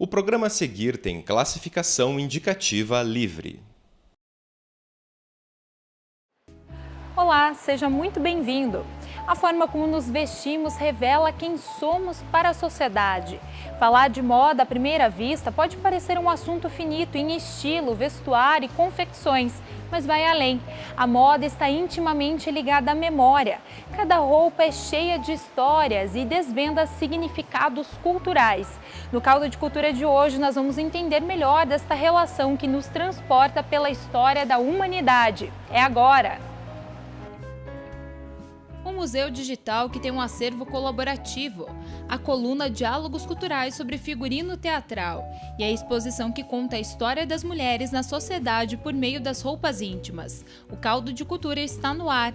O programa a seguir tem classificação indicativa livre. Olá, seja muito bem-vindo. A forma como nos vestimos revela quem somos para a sociedade. Falar de moda à primeira vista pode parecer um assunto finito em estilo, vestuário e confecções, mas vai além. A moda está intimamente ligada à memória. Cada roupa é cheia de histórias e desvenda significados culturais. No Caldo de Cultura de hoje, nós vamos entender melhor desta relação que nos transporta pela história da humanidade. É agora! Um museu digital que tem um acervo colaborativo, a coluna Diálogos Culturais sobre Figurino Teatral e a exposição que conta a história das mulheres na sociedade por meio das roupas íntimas. O Caldo de Cultura está no ar.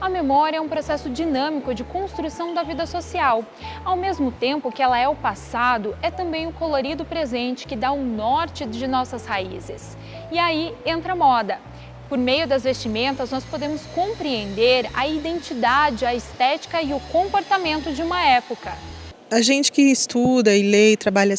A memória é um processo dinâmico de construção da vida social. Ao mesmo tempo que ela é o passado, é também o colorido presente que dá o norte de nossas raízes. E aí entra a moda. Por meio das vestimentas, nós podemos compreender a identidade, a estética e o comportamento de uma época. A gente que estuda e lê e trabalha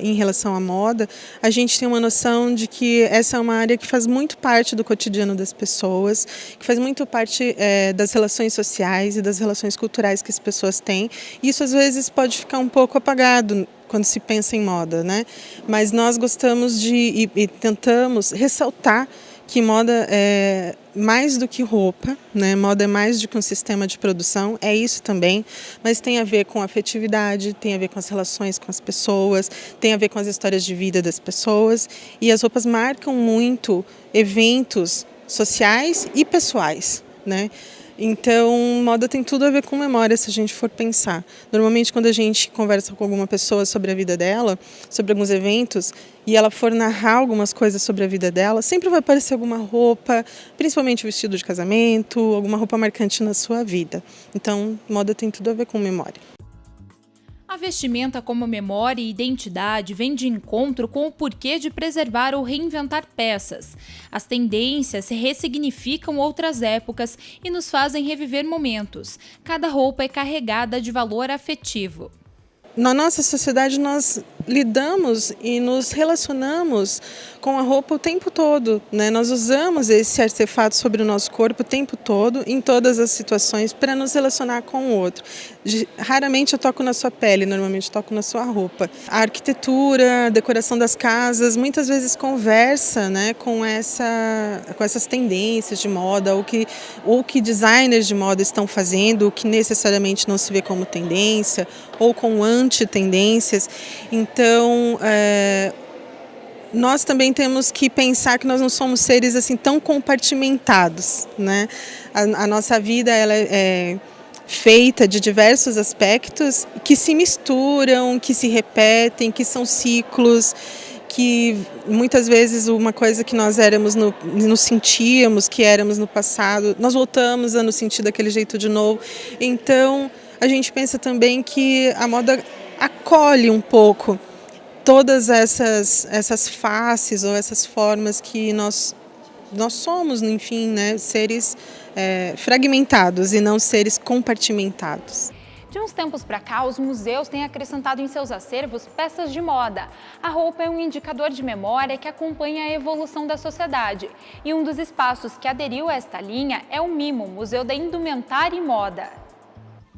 em relação à moda, a gente tem uma noção de que essa é uma área que faz muito parte do cotidiano das pessoas, que faz muito parte das relações sociais e das relações culturais que as pessoas têm. Isso às vezes pode ficar um pouco apagado quando se pensa em moda, né? Mas nós gostamos e tentamos ressaltar que moda é mais do que roupa, né? Moda é mais do que um sistema de produção, é isso também, mas tem a ver com afetividade, tem a ver com as relações com as pessoas, tem a ver com as histórias de vida das pessoas, e as roupas marcam muito eventos sociais e pessoais, né? Então, moda tem tudo a ver com memória, se a gente for pensar. Normalmente, quando a gente conversa com alguma pessoa sobre a vida dela, sobre alguns eventos, e ela for narrar algumas coisas sobre a vida dela, sempre vai aparecer alguma roupa, principalmente vestido de casamento, alguma roupa marcante na sua vida. Então, moda tem tudo a ver com memória. A vestimenta como memória e identidade vem de encontro com o porquê de preservar ou reinventar peças. As tendências ressignificam outras épocas e nos fazem reviver momentos. Cada roupa é carregada de valor afetivo. Na nossa sociedade, nós lidamos e nos relacionamos com a roupa o tempo todo, né? Nós usamos esse artefato sobre o nosso corpo o tempo todo, em todas as situações, para nos relacionar com o outro. Raramente eu toco na sua pele, normalmente eu toco na sua roupa. A arquitetura, a decoração das casas, muitas vezes conversa, né, com essas tendências de moda, ou que designers de moda estão fazendo, o que necessariamente não se vê como tendência, ou com antitendências. Então, nós também temos que pensar que nós não somos seres assim tão compartimentados, né? A nossa vida ela é feita de diversos aspectos que se misturam, que se repetem, que são ciclos, que muitas vezes uma coisa que nós nos sentíamos que éramos no passado, nós voltamos a nos sentir daquele jeito de novo. Então, a gente pensa também que a moda acolhe um pouco todas essas faces ou essas formas que nós somos, enfim, né, seres fragmentados e não seres compartimentados. De uns tempos para cá, os museus têm acrescentado em seus acervos peças de moda. A roupa é um indicador de memória que acompanha a evolução da sociedade. E um dos espaços que aderiu a esta linha é o MIMO, Museu da Indumentária e Moda.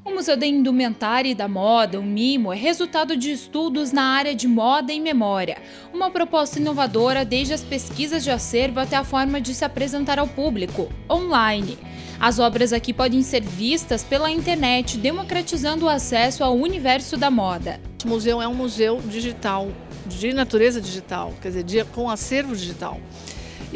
O Museu da Indumentária e da Moda, o MIMO, é resultado de estudos na área de moda e memória. Uma proposta inovadora desde as pesquisas de acervo até a forma de se apresentar ao público, online. As obras aqui podem ser vistas pela internet, democratizando o acesso ao universo da moda. O museu é um museu digital, de natureza digital, quer dizer, com acervo digital.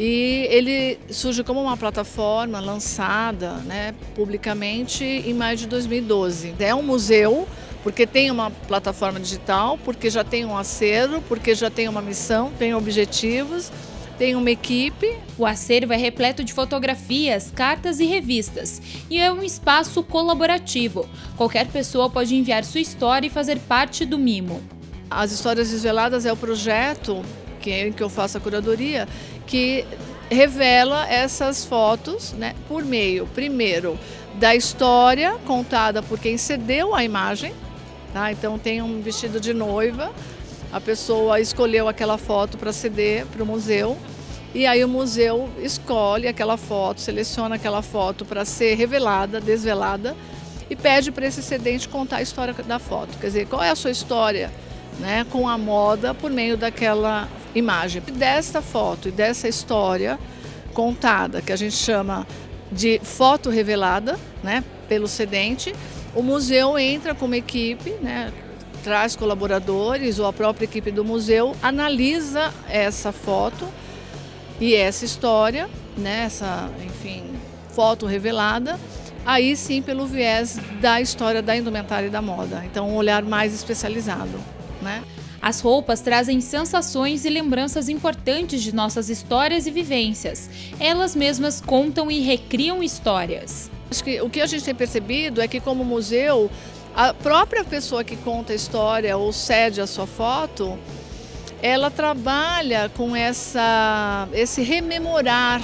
E ele surge como uma plataforma lançada, né, publicamente em maio de 2012. É um museu porque tem uma plataforma digital, porque já tem um acervo, porque já tem uma missão, tem objetivos, tem uma equipe. O acervo é repleto de fotografias, cartas e revistas, e é um espaço colaborativo. Qualquer pessoa pode enviar sua história e fazer parte do mimo. As Histórias Desveladas é o projeto em que eu faço a curadoria, que revela essas fotos, né, por meio, primeiro, da história contada por quem cedeu a imagem. Tá? Então tem um vestido de noiva, a pessoa escolheu aquela foto para ceder para o museu, e aí o museu escolhe aquela foto, seleciona aquela foto para ser revelada, desvelada, e pede para esse cedente contar a história da foto. Quer dizer, qual é a sua história, né, com a moda por meio daquela imagem. Desta foto e dessa história contada, que a gente chama de foto revelada, né, pelo cedente, o museu entra com uma equipe, né, traz colaboradores ou a própria equipe do museu, analisa essa foto e essa história, né, essa, enfim, foto revelada, aí sim pelo viés da história da indumentária e da moda. Então um olhar mais especializado, né? As roupas trazem sensações e lembranças importantes de nossas histórias e vivências. Elas mesmas contam e recriam histórias. Acho que o que a gente tem percebido é que, como museu, a própria pessoa que conta a história ou cede a sua foto, ela trabalha com esse rememorar,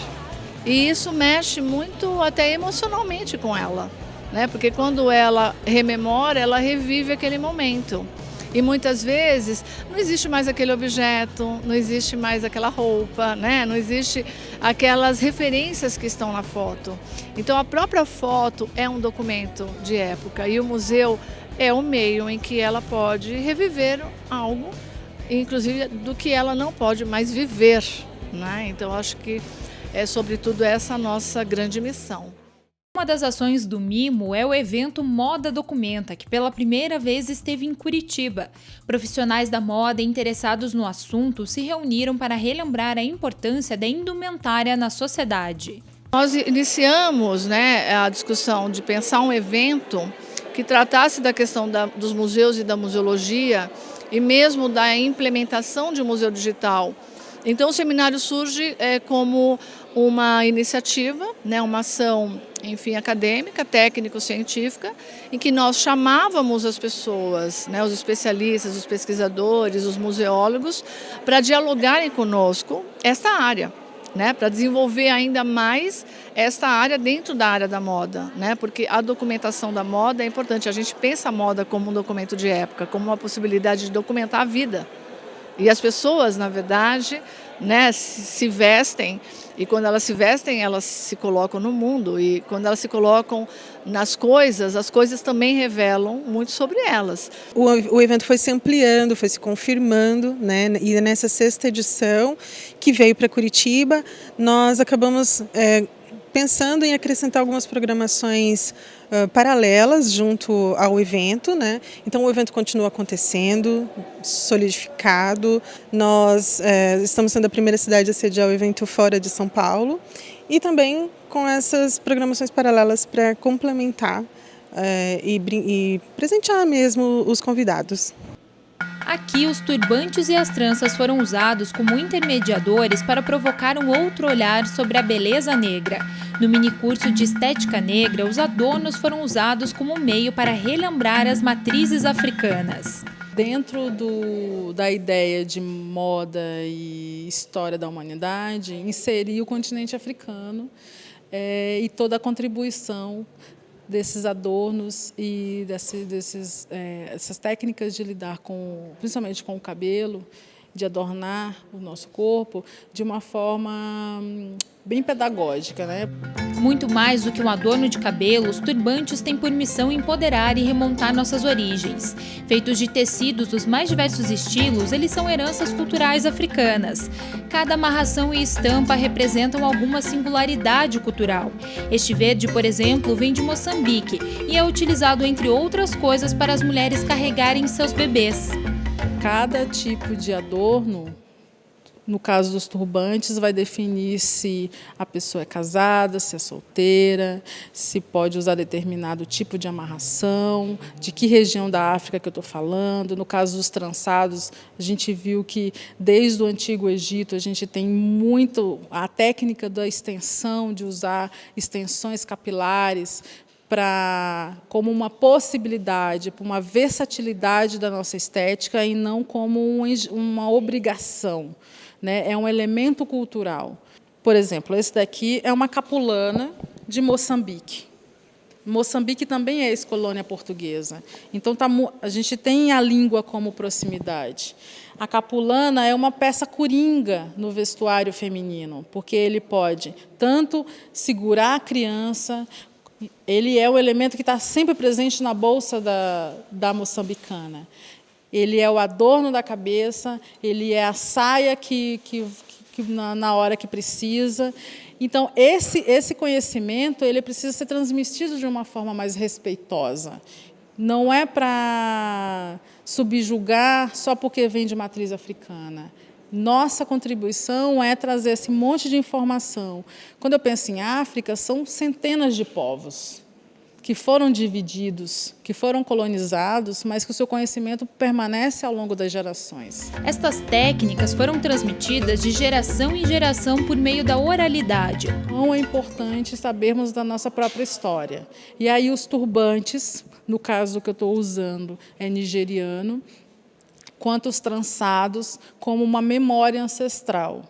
e isso mexe muito até emocionalmente com ela, né? Porque quando ela rememora, ela revive aquele momento. E muitas vezes não existe mais aquele objeto, não existe mais aquela roupa, né? Não existe aquelas referências que estão na foto. Então a própria foto é um documento de época e o museu é o meio em que ela pode reviver algo, inclusive do que ela não pode mais viver, né? Então acho que é sobretudo essa a nossa grande missão. Uma das ações do Mimo é o evento Moda Documenta, que pela primeira vez esteve em Curitiba. Profissionais da moda interessados no assunto se reuniram para relembrar a importância da indumentária na sociedade. Nós iniciamos, né, a discussão de pensar um evento que tratasse da questão dos museus e da museologia e mesmo da implementação de um museu digital. Então o seminário surge como uma iniciativa, né, uma ação, enfim, acadêmica, técnico-científica, em que nós chamávamos as pessoas, né, os especialistas, os pesquisadores, os museólogos, para dialogarem conosco esta área, né, para desenvolver ainda mais esta área dentro da área da moda, né, porque a documentação da moda é importante. A gente pensa a moda como um documento de época, como uma possibilidade de documentar a vida. E as pessoas, na verdade, né, se vestem, e quando elas se vestem, elas se colocam no mundo, e quando elas se colocam nas coisas, as coisas também revelam muito sobre elas. O evento foi se ampliando, foi se confirmando, né, e nessa 6ª edição, que veio para Curitiba, nós acabamos pensando em acrescentar algumas programações paralelas junto ao evento, né? Então o evento continua acontecendo, solidificado. Nós estamos sendo a primeira cidade a sediar o evento fora de São Paulo e também com essas programações paralelas para complementar e presentear mesmo os convidados. Aqui, os turbantes e as tranças foram usados como intermediadores para provocar um outro olhar sobre a beleza negra. No minicurso de Estética Negra, os adornos foram usados como meio para relembrar as matrizes africanas. Dentro da ideia de moda e história da humanidade, inserir o continente africano e toda a contribuição desses adornos e essas técnicas de lidar principalmente com o cabelo, de adornar o nosso corpo de uma forma bem pedagógica, né? Muito mais do que um adorno de cabelo, os turbantes têm por missão empoderar e remontar nossas origens. Feitos de tecidos dos mais diversos estilos, eles são heranças culturais africanas. Cada amarração e estampa representam alguma singularidade cultural. Este verde, por exemplo, vem de Moçambique e é utilizado, entre outras coisas, para as mulheres carregarem seus bebês. Cada tipo de adorno No caso dos turbantes, vai definir se a pessoa é casada, se é solteira, se pode usar determinado tipo de amarração, de que região da África que eu estou falando. No caso dos trançados, a gente viu que desde o Antigo Egito a gente tem muito a técnica da extensão, de usar extensões capilares como uma possibilidade, para uma versatilidade da nossa estética e não como uma obrigação. É um elemento cultural. Por exemplo, esse daqui é uma capulana de Moçambique. Moçambique também é ex-colônia portuguesa. Então, a gente tem a língua como proximidade. A capulana é uma peça coringa no vestuário feminino, porque ele pode tanto segurar a criança, ele é o elemento que está sempre presente na bolsa da moçambicana. Ele é o adorno da cabeça, ele é a saia que na hora que precisa. Então, esse conhecimento ele precisa ser transmitido de uma forma mais respeitosa. Não é para subjugar só porque vem de matriz africana. Nossa contribuição é trazer esse monte de informação. Quando eu penso em África, são centenas de povos que foram divididos, que foram colonizados, mas que o seu conhecimento permanece ao longo das gerações. Estas técnicas foram transmitidas de geração em geração por meio da oralidade. Então é importante sabermos da nossa própria história. E aí os turbantes, no caso que eu estou usando é nigeriano, quanto os trançados como uma memória ancestral,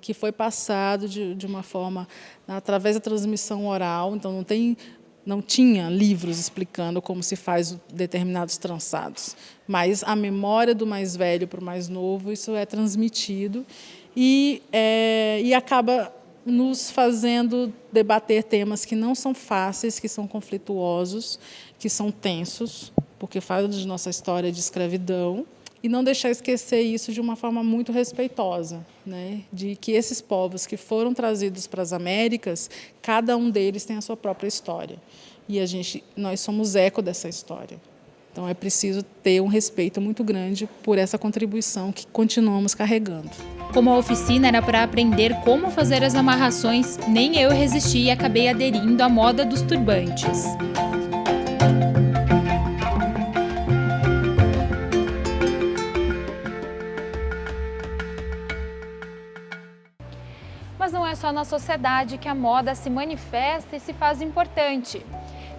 que foi passado de uma forma, através da transmissão oral, então não tinha livros explicando como se faz determinados trançados, mas a memória do mais velho para o mais novo, isso é transmitido e acaba nos fazendo debater temas que não são fáceis, que são conflituosos, que são tensos, porque falam de nossa história de escravidão, e não deixar esquecer isso de uma forma muito respeitosa, de que esses povos que foram trazidos para as Américas, cada um deles tem a sua própria história. E nós somos eco dessa história. Então, é preciso ter um respeito muito grande por essa contribuição que continuamos carregando. Como a oficina era para aprender como fazer as amarrações, nem eu resisti e acabei aderindo à moda dos turbantes. Mas não é só na sociedade que a moda se manifesta e se faz importante.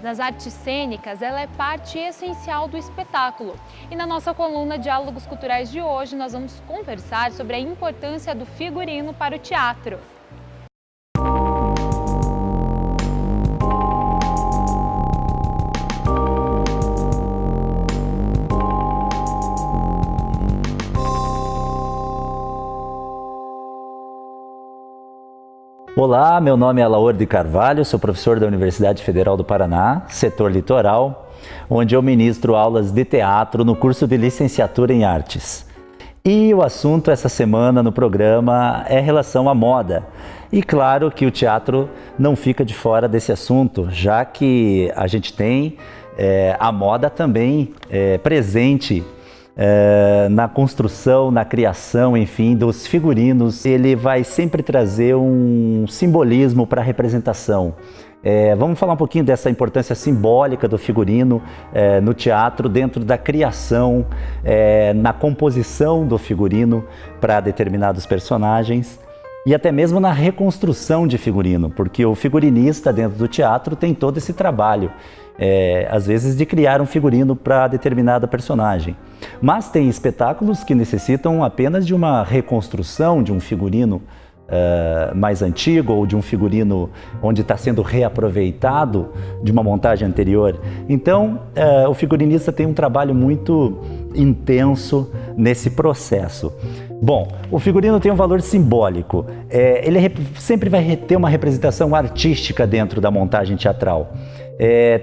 Nas artes cênicas, ela é parte essencial do espetáculo. E na nossa coluna Diálogos Culturais de hoje, nós vamos conversar sobre a importância do figurino para o teatro. Olá, meu nome é Alaor de Carvalho, sou professor da Universidade Federal do Paraná, setor litoral, onde eu ministro aulas de teatro no curso de licenciatura em artes. E o assunto essa semana no programa é relação à moda. E claro que o teatro não fica de fora desse assunto, já que a gente tem a moda também presente na construção, na criação, enfim, dos figurinos. Ele vai sempre trazer um simbolismo para a representação. Vamos falar um pouquinho dessa importância simbólica do figurino no teatro, dentro da criação, na composição do figurino para determinados personagens e até mesmo na reconstrução de figurino, porque o figurinista dentro do teatro tem todo esse trabalho, às vezes de criar um figurino para determinada personagem. Mas tem espetáculos que necessitam apenas de uma reconstrução de um figurino mais antigo ou de um figurino onde está sendo reaproveitado de uma montagem anterior. Então, o figurinista tem um trabalho muito intenso nesse processo. Bom, o figurino tem um valor simbólico. Ele sempre vai ter uma representação artística dentro da montagem teatral.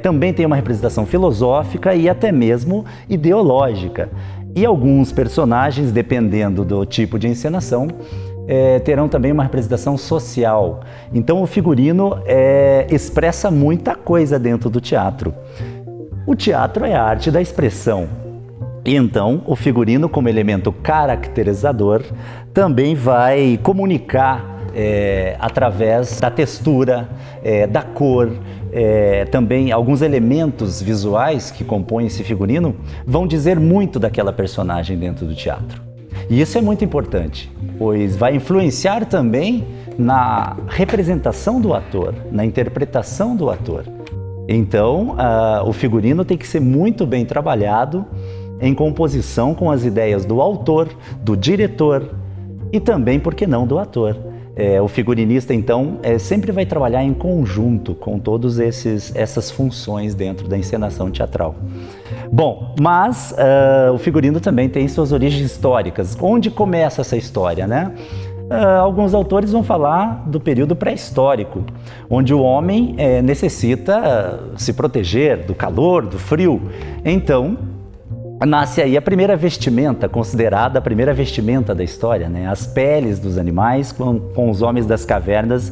Também tem uma representação filosófica e até mesmo ideológica. E alguns personagens, dependendo do tipo de encenação, terão também uma representação social. Então o figurino expressa muita coisa dentro do teatro. O teatro é a arte da expressão. E então, o figurino, como elemento caracterizador, também vai comunicar através da textura, da cor, também alguns elementos visuais que compõem esse figurino vão dizer muito daquela personagem dentro do teatro. E isso é muito importante, pois vai influenciar também na representação do ator, na interpretação do ator. Então, o figurino tem que ser muito bem trabalhado em composição com as ideias do autor, do diretor e também, por que não, do ator. O figurinista, então, sempre vai trabalhar em conjunto com todas essas funções dentro da encenação teatral. Bom, mas o figurino também tem suas origens históricas. Onde começa essa história, né? Alguns autores vão falar do período pré-histórico, onde o homem necessita se proteger do calor, do frio. Então, nasce aí a primeira vestimenta, considerada a primeira vestimenta da história, né? As peles dos animais com os homens das cavernas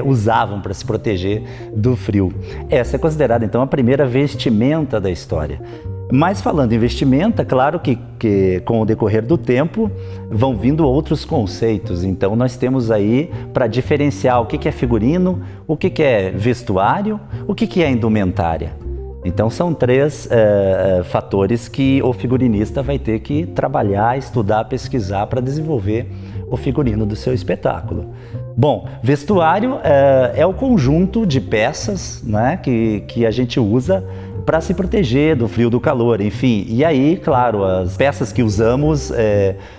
usavam para se proteger do frio. Essa é considerada então a primeira vestimenta da história. Mas falando em vestimenta, claro que com o decorrer do tempo vão vindo outros conceitos. Então nós temos aí para diferenciar o que é figurino, o que é vestuário, o que é indumentária. Então são três fatores que o figurinista vai ter que trabalhar, estudar, pesquisar para desenvolver o figurino do seu espetáculo. Bom, vestuário é o conjunto de peças, né, que a gente usa para se proteger do frio, do calor, enfim. E aí, claro, as peças que usamos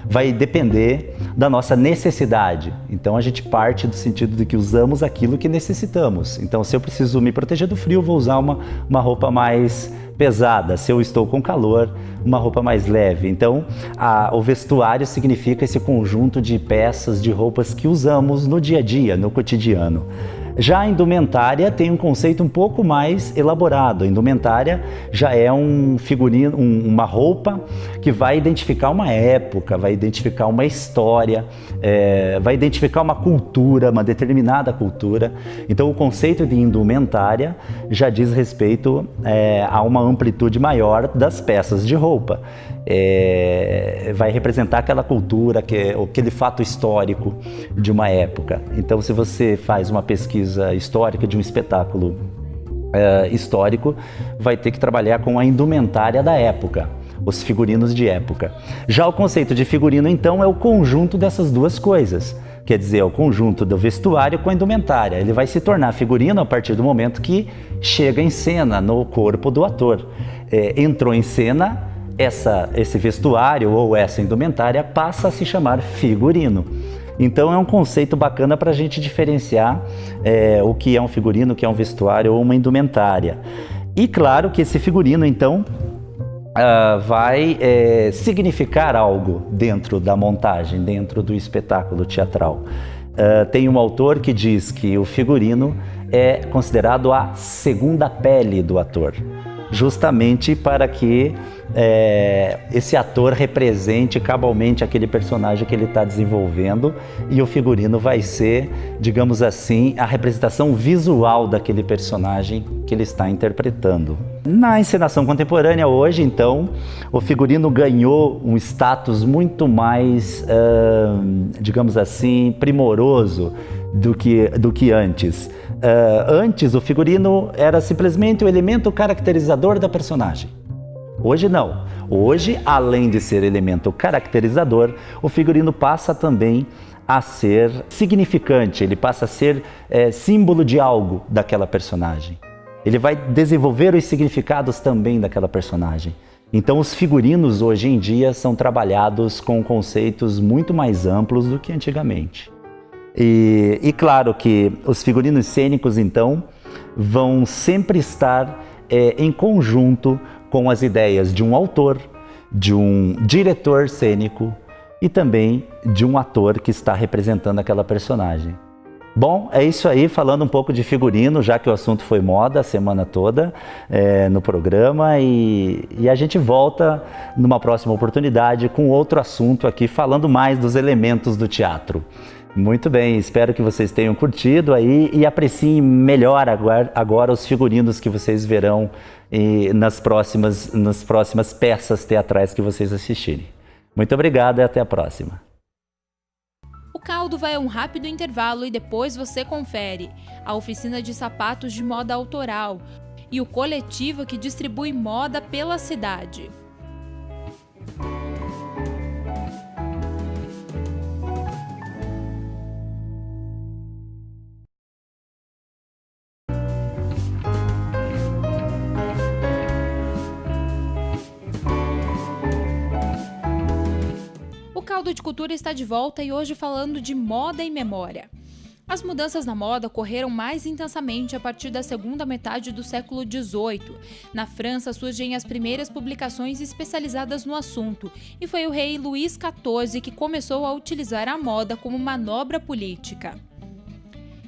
vai depender da nossa necessidade. Então a gente parte do sentido de que usamos aquilo que necessitamos. Então se eu preciso me proteger do frio, vou usar uma roupa mais pesada. Se eu estou com calor, uma roupa mais leve. Então o vestuário significa esse conjunto de peças, de roupas que usamos no dia a dia, no cotidiano. Já a indumentária tem um conceito um pouco mais elaborado. A indumentária já é um figurino, uma roupa que vai identificar uma época, vai identificar uma história, vai identificar uma cultura, uma determinada cultura. Então o conceito de indumentária já diz respeito a uma amplitude maior das peças de roupa. Vai representar aquela cultura, aquele fato histórico de uma época. Então se você faz uma pesquisa histórica de um espetáculo histórico, vai ter que trabalhar com a indumentária da época, os figurinos de época. Já o conceito de figurino, então, é o conjunto dessas duas coisas. Quer dizer, é o conjunto do vestuário com a indumentária. Ele vai se tornar figurino a partir do momento que chega em cena no corpo do ator. Entrou em cena, esse vestuário ou essa indumentária passa a se chamar figurino. Então é um conceito bacana para a gente diferenciar o que é um figurino, o que é um vestuário ou uma indumentária. E claro que esse figurino, então, vai significar algo dentro da montagem, dentro do espetáculo teatral. Tem um autor que diz que o figurino é considerado a segunda pele do ator, justamente para que esse ator represente cabalmente aquele personagem que ele está desenvolvendo, e o figurino vai ser, digamos assim, a representação visual daquele personagem que ele está interpretando. Na encenação contemporânea hoje, então, o figurino ganhou um status muito mais, digamos assim, primoroso do que antes. Antes, o figurino era simplesmente o elemento caracterizador da personagem. Hoje não. Hoje, além de ser elemento caracterizador, o figurino passa também a ser significante, ele passa a ser símbolo de algo daquela personagem. Ele vai desenvolver os significados também daquela personagem. Então, os figurinos hoje em dia são trabalhados com conceitos muito mais amplos do que antigamente. E claro que os figurinos cênicos, então, vão sempre estar em conjunto com as ideias de um autor, de um diretor cênico e também de um ator que está representando aquela personagem. Bom, é isso aí, falando um pouco de figurino, já que o assunto foi moda a semana toda no programa, e a gente volta numa próxima oportunidade com outro assunto aqui, falando mais dos elementos do teatro. Muito bem, espero que vocês tenham curtido aí e apreciem melhor agora os figurinos que vocês verão nas próximas peças teatrais que vocês assistirem. Muito obrigado e até a próxima. O caldo vai a um rápido intervalo e depois você confere a oficina de sapatos de moda autoral e o coletivo que distribui moda pela cidade. O Caldo de Cultura está de volta e hoje falando de moda e memória. As mudanças na moda ocorreram mais intensamente a partir da segunda metade do século XVIII. Na França surgem as primeiras publicações especializadas no assunto, e foi o rei Luís XIV que começou a utilizar a moda como manobra política.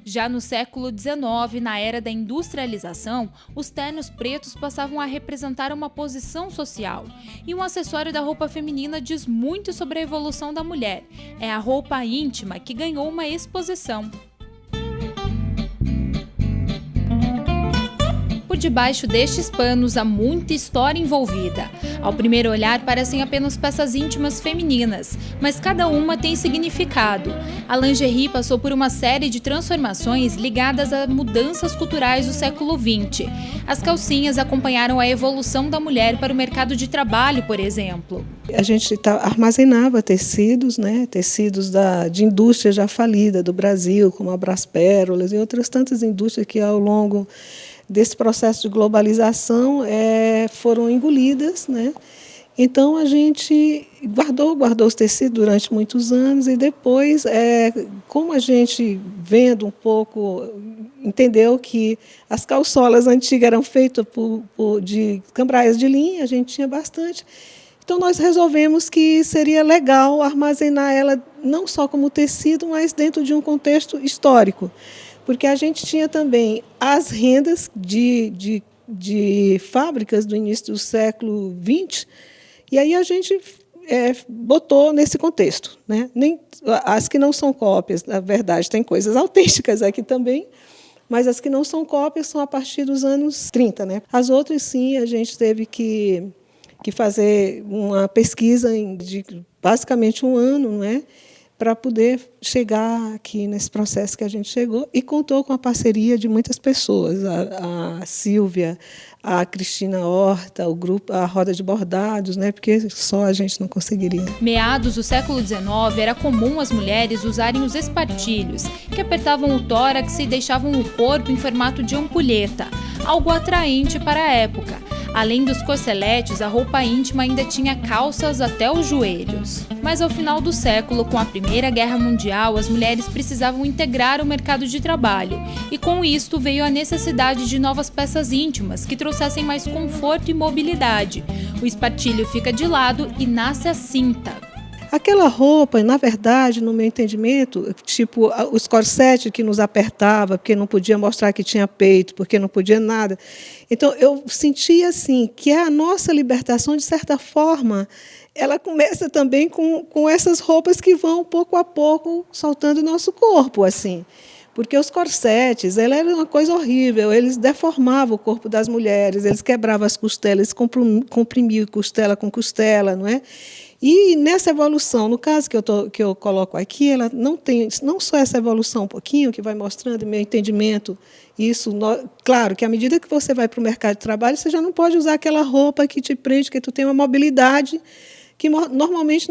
Já no século XIX, na era da industrialização, os ternos pretos passavam a representar uma posição social. E um acessório da roupa feminina diz muito sobre a evolução da mulher. É a roupa íntima, que ganhou uma exposição. Por debaixo destes panos há muita história envolvida. Ao primeiro olhar, parecem apenas peças íntimas femininas, mas cada uma tem significado. A lingerie passou por uma série de transformações ligadas a mudanças culturais do século XX. As calcinhas acompanharam a evolução da mulher para o mercado de trabalho, por exemplo. A gente armazenava tecidos, né? Tecidos de indústria já falida do Brasil, como a Braspérolas e outras tantas indústrias que ao longo desse processo de globalização foram engolidas, né? Então a gente guardou os tecidos durante muitos anos e depois, como a gente vendo um pouco, entendeu que as calçolas antigas eram feitas de cambraias de linha, a gente tinha bastante. Então nós resolvemos que seria legal armazenar ela não só como tecido, mas dentro de um contexto histórico. Porque a gente tinha também as rendas de fábricas do início do século XX, e aí a gente botou nesse contexto, né? As que não são cópias, na verdade, tem coisas autênticas aqui também, mas as que não são cópias são a partir dos anos 30. Né? As outras, sim, a gente teve que fazer uma pesquisa de basicamente um ano, não é? Para poder chegar aqui nesse processo que a gente chegou, e contou com a parceria de muitas pessoas, a Silvia, a Cristina Horta, o grupo, a Roda de Bordados, né, porque só a gente não conseguiria. Meados do século XIX, era comum as mulheres usarem os espartilhos, que apertavam o tórax e deixavam o corpo em formato de ampulheta, algo atraente para a época. Além dos corseletes, a roupa íntima ainda tinha calças até os joelhos. Mas ao final do século, com a Primeira Guerra Mundial, as mulheres precisavam integrar o mercado de trabalho. E com isto veio a necessidade de novas peças íntimas, que trouxessem mais conforto e mobilidade. O espartilho fica de lado e nasce a cinta. Aquela roupa, na verdade, no meu entendimento, tipo os corsetes que nos apertava, porque não podia mostrar que tinha peito, porque não podia nada. Então, eu sentia assim, que a nossa libertação, de certa forma, ela começa também com essas roupas que vão, pouco a pouco, soltando o nosso corpo, assim. Porque os corsetes, ela era uma coisa horrível, eles deformavam o corpo das mulheres, eles quebravam as costelas, eles comprimiam costela com costela, não é? E nessa evolução, no caso que eu coloco aqui, ela não tem não só essa evolução um pouquinho, que vai mostrando meu entendimento, isso, claro, que à medida que você vai para o mercado de trabalho, você já não pode usar aquela roupa que te prende, que tu tem uma mobilidade que normalmente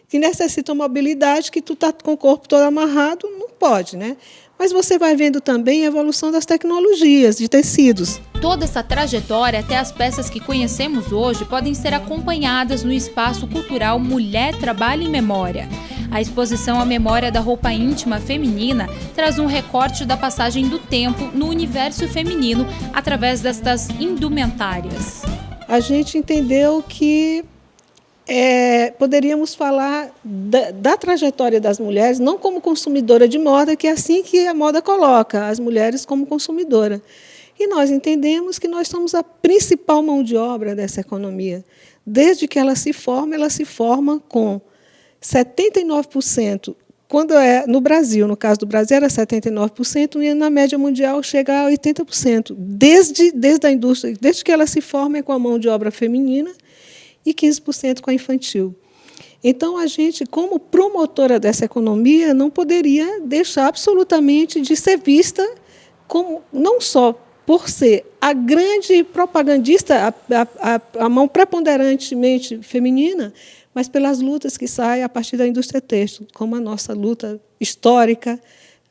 que necessita uma mobilidade, que tu está com o corpo todo amarrado, não pode, né? Mas você vai vendo também a evolução das tecnologias, de tecidos. Toda essa trajetória até as peças que conhecemos hoje podem ser acompanhadas no espaço cultural Mulher, Trabalho e Memória. A exposição à memória da roupa íntima feminina traz um recorte da passagem do tempo no universo feminino através destas indumentárias. A gente entendeu que poderíamos falar da trajetória das mulheres, não como consumidora de moda, que é assim que a moda coloca, as mulheres como consumidora. E nós entendemos que nós somos a principal mão de obra dessa economia. Desde que ela se forma com 79% quando no Brasil, no caso do Brasil, era 79%, e na média mundial chega a 80%, desde a indústria, desde que ela se forma com a mão de obra feminina e 15% com a infantil. Então, a gente, como promotora dessa economia, não poderia deixar absolutamente de ser vista como, não só por ser a grande propagandista, a mão preponderantemente feminina, mas pelas lutas que saem a partir da indústria têxtil, como a nossa luta histórica,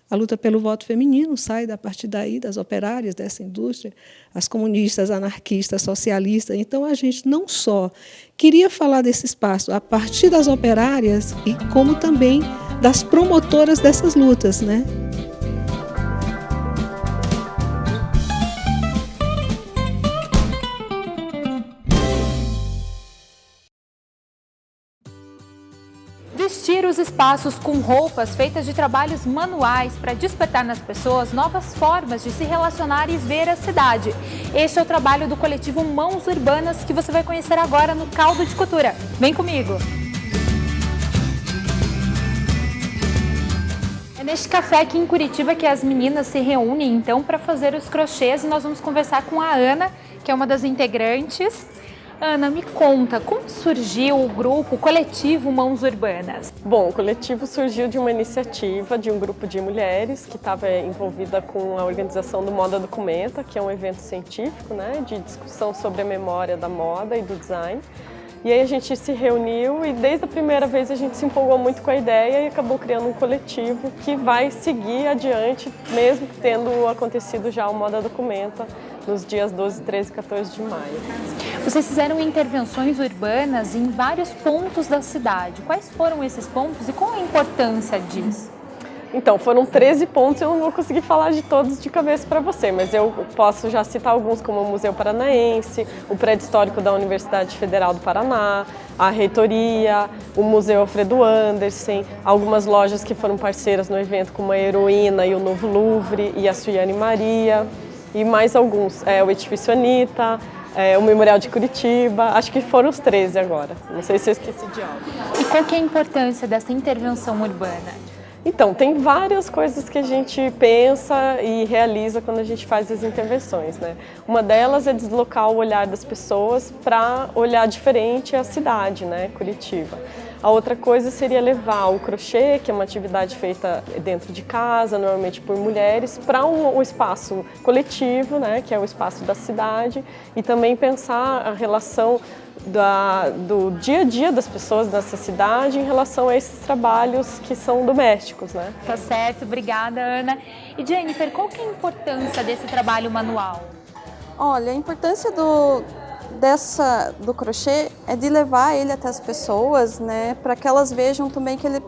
a luta pelo voto feminino sai a partir daí, das operárias dessa indústria, as comunistas, anarquistas, socialistas. Então, a gente não só queria falar desse espaço a partir das operárias, e como também das promotoras dessas lutas, né? Vestir os espaços com roupas feitas de trabalhos manuais para despertar nas pessoas novas formas de se relacionar e ver a cidade. Este é o trabalho do coletivo Mãos Urbanas, que você vai conhecer agora no Caldo de Cultura. Vem comigo! É neste café aqui em Curitiba que as meninas se reúnem, então, para fazer os crochês, e nós vamos conversar com a Ana, que é uma das integrantes. Ana, me conta, como surgiu o grupo, o coletivo Mãos Urbanas? Bom, o coletivo surgiu de uma iniciativa de um grupo de mulheres que estava envolvida com a organização do Moda Documenta, que é um evento científico, né, de discussão sobre a memória da moda e do design. E aí a gente se reuniu e desde a primeira vez a gente se empolgou muito com a ideia e acabou criando um coletivo que vai seguir adiante, mesmo tendo acontecido já o Moda Documenta nos dias 12, 13 e 14 de maio. Vocês fizeram intervenções urbanas em vários pontos da cidade. Quais foram esses pontos e qual a importância disso? Então, foram 13 pontos, eu não vou conseguir falar de todos de cabeça para você, mas eu posso já citar alguns, como o Museu Paranaense, o Prédio Histórico da Universidade Federal do Paraná, a Reitoria, o Museu Alfredo Andersen, algumas lojas que foram parceiras no evento, como a Heroína e o Novo Louvre e a Suiane Maria, e mais alguns, o Edifício Anitta, o Memorial de Curitiba, acho que foram os 13 agora, não sei se eu esqueci de algo. E qual que é a importância dessa intervenção urbana? Então, tem várias coisas que a gente pensa e realiza quando a gente faz as intervenções, né? Uma delas é deslocar o olhar das pessoas para olhar diferente a cidade, né, Curitiba. A outra coisa seria levar o crochê, que é uma atividade feita dentro de casa, normalmente por mulheres, para um espaço coletivo, né, que é o espaço da cidade, e também pensar a relação do dia a dia das pessoas nessa cidade em relação a esses trabalhos que são domésticos, né? Tá certo, obrigada, Ana. E Jennifer, qual que é a importância desse trabalho manual? Olha, a importância do crochê é de levar ele até as pessoas, né, para que elas vejam também que ele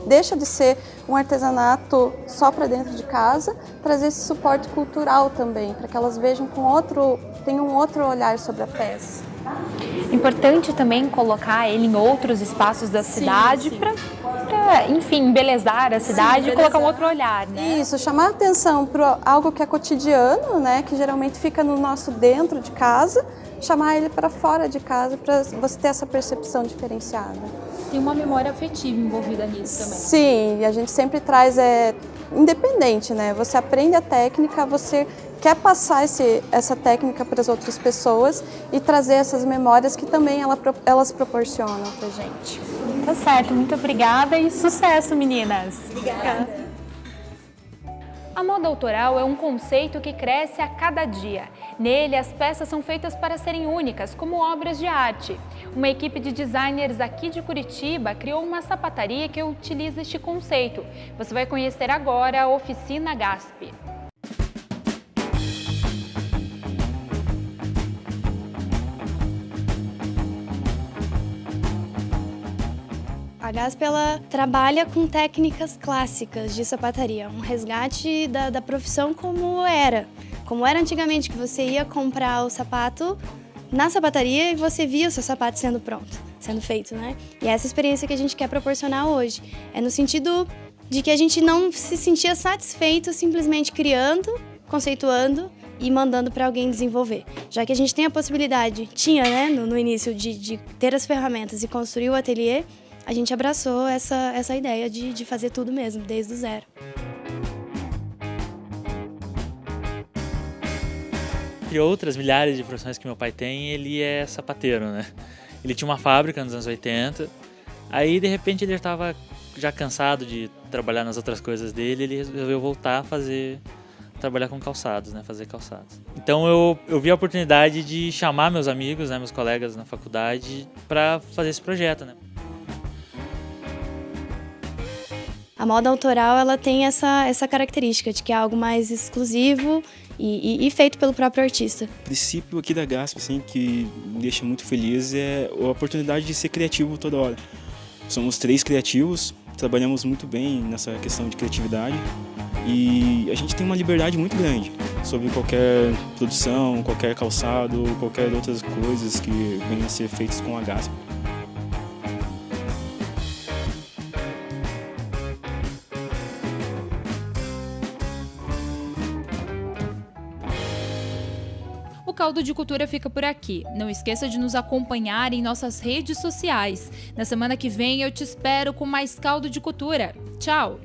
deixa de ser um artesanato só para dentro de casa, trazer esse suporte cultural também, para que elas vejam tenham um outro olhar sobre a peça. Importante também colocar ele em outros espaços da cidade para, enfim, embelezar a cidade e colocar um outro olhar, né? Isso, chamar a atenção para algo que é cotidiano, né, que geralmente fica no nosso dentro de casa, chamar ele para fora de casa para você ter essa percepção diferenciada. Tem uma memória afetiva envolvida nisso também. Sim, e a gente sempre traz, independente, né? Você aprende a técnica, você quer passar essa técnica para as outras pessoas e trazer essas memórias que também elas proporcionam para a gente. Tá certo, muito obrigada e sucesso, meninas! Obrigada! A moda autoral é um conceito que cresce a cada dia. Nele, as peças são feitas para serem únicas, como obras de arte. Uma equipe de designers aqui de Curitiba criou uma sapataria que utiliza este conceito. Você vai conhecer agora a Oficina Gasp. A Gasp, ela trabalha com técnicas clássicas de sapataria, um resgate da profissão como era antigamente, que você ia comprar o sapato na sapataria e você via o seu sapato sendo pronto, sendo feito, né? E é essa experiência que a gente quer proporcionar hoje. É no sentido de que a gente não se sentia satisfeito simplesmente criando, conceituando e mandando para alguém desenvolver. Já que a gente tem a possibilidade, no início, de ter as ferramentas e construir o ateliê, a gente abraçou essa ideia de fazer tudo mesmo, desde o zero. Entre outras milhares de profissões que meu pai tem, ele é sapateiro, né? Ele tinha uma fábrica nos anos 80, aí de repente ele estava já cansado de trabalhar nas outras coisas dele, ele resolveu voltar a trabalhar com calçados, né? Fazer calçados. Então eu vi a oportunidade de chamar meus amigos, né? Meus colegas na faculdade, para fazer esse projeto, né? A moda autoral, ela tem essa característica de que é algo mais exclusivo e feito pelo próprio artista. O princípio aqui da Gasp, assim, que me deixa muito feliz é a oportunidade de ser criativo toda hora. Somos 3 criativos, trabalhamos muito bem nessa questão de criatividade e a gente tem uma liberdade muito grande sobre qualquer produção, qualquer calçado, qualquer outras coisas que venham a ser feitas com a Gasp. O Caldo de Cultura fica por aqui. Não esqueça de nos acompanhar em nossas redes sociais. Na semana que vem eu te espero com mais Caldo de Cultura. Tchau!